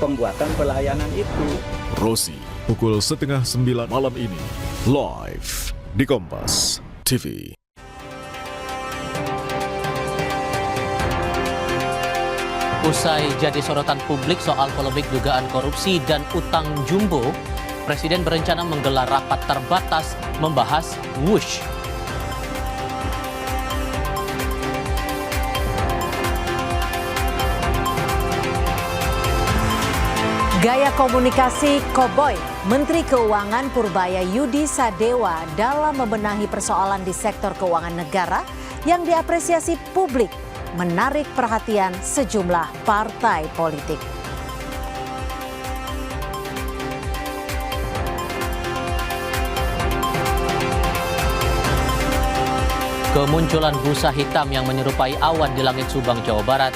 pembuatan pelayanan itu. Rosi, pukul 8:30 malam ini, live di Kompas TV. Usai jadi sorotan publik soal polemik dugaan korupsi dan utang jumbo, Presiden berencana menggelar rapat terbatas membahas Wush. Gaya komunikasi koboi Menteri Keuangan Purbaya Yudi Sadewa dalam membenahi persoalan di sektor keuangan negara yang diapresiasi publik menarik perhatian sejumlah partai politik. Kemunculan busa hitam yang menyerupai awan di langit Subang, Jawa Barat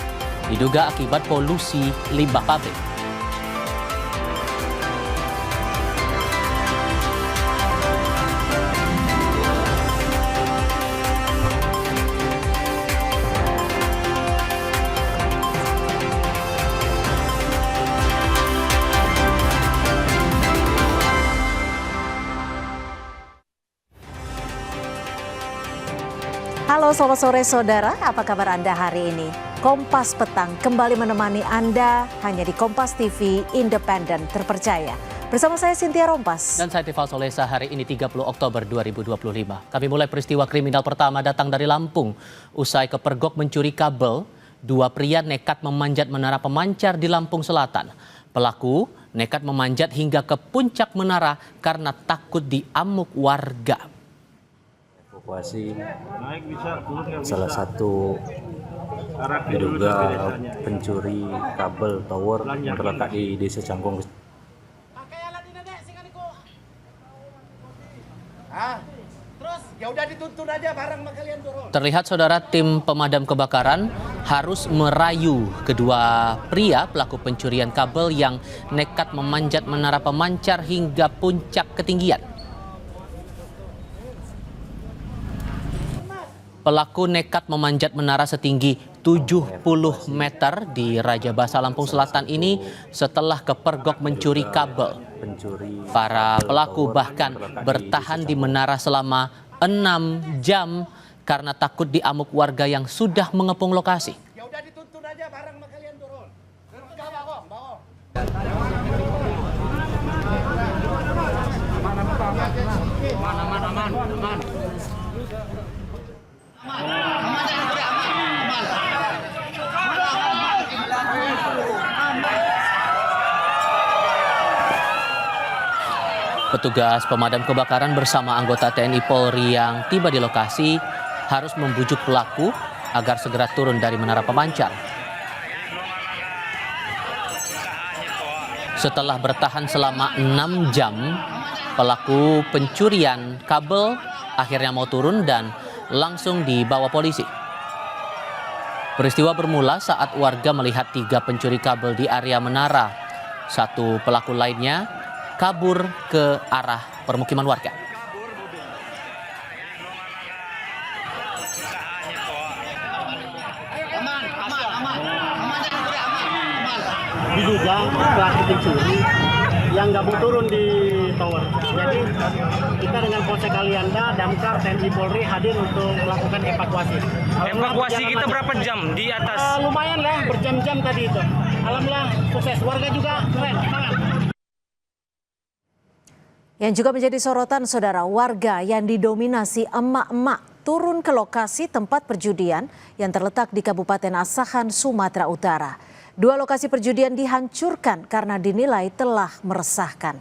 diduga akibat polusi limbah pabrik. Halo selamat sore saudara, apa kabar Anda hari ini? Kompas Petang kembali menemani Anda hanya di Kompas TV Independen Terpercaya. Bersama saya Cynthia Rompas. Dan saya Tifal Solesa, hari ini 30 Oktober 2025. Kami mulai peristiwa kriminal pertama datang dari Lampung. Usai kepergok mencuri kabel, dua pria nekat memanjat menara pemancar di Lampung Selatan. Pelaku nekat memanjat hingga ke puncak menara karena takut diamuk warga. Evakuasi salah satu diduga pencuri kabel tower yang terletak di Desa Cangkung. Terlihat saudara, tim pemadam kebakaran harus merayu kedua pria pelaku pencurian kabel yang nekat memanjat menara pemancar hingga puncak ketinggian. Pelaku nekat memanjat menara setinggi 70 meter di Raja Basa, Lampung Selatan ini setelah kepergok mencuri kabel. Para pelaku bahkan bertahan di menara selama 6 jam karena takut diamuk warga yang sudah mengepung lokasi. Ya udah dituntun aja barang sama kalian turun. Aman. Petugas pemadam kebakaran bersama anggota TNI Polri yang tiba di lokasi harus membujuk pelaku agar segera turun dari menara pemancar. Setelah bertahan selama 6 jam, pelaku pencurian kabel akhirnya mau turun dan langsung dibawa polisi. Peristiwa bermula saat warga melihat 3 pencuri kabel di area menara. Satu pelaku lainnya kabur ke arah permukiman warga. Diduga pelaku pencuri yang nggak mau turun di tower. Jadi kita dengan Polsek Alianda, Damkar, TNI Polri hadir untuk melakukan evakuasi. Evakuasi kita berapa jam di atas? Lumayan lah, berjam-jam tadi itu. Alhamdulillah sukses. Warga juga keren, semangat. Yang juga menjadi sorotan saudara, warga yang didominasi emak-emak turun ke lokasi tempat perjudian yang terletak di Kabupaten Asahan, Sumatera Utara. 2 lokasi perjudian dihancurkan karena dinilai telah meresahkan.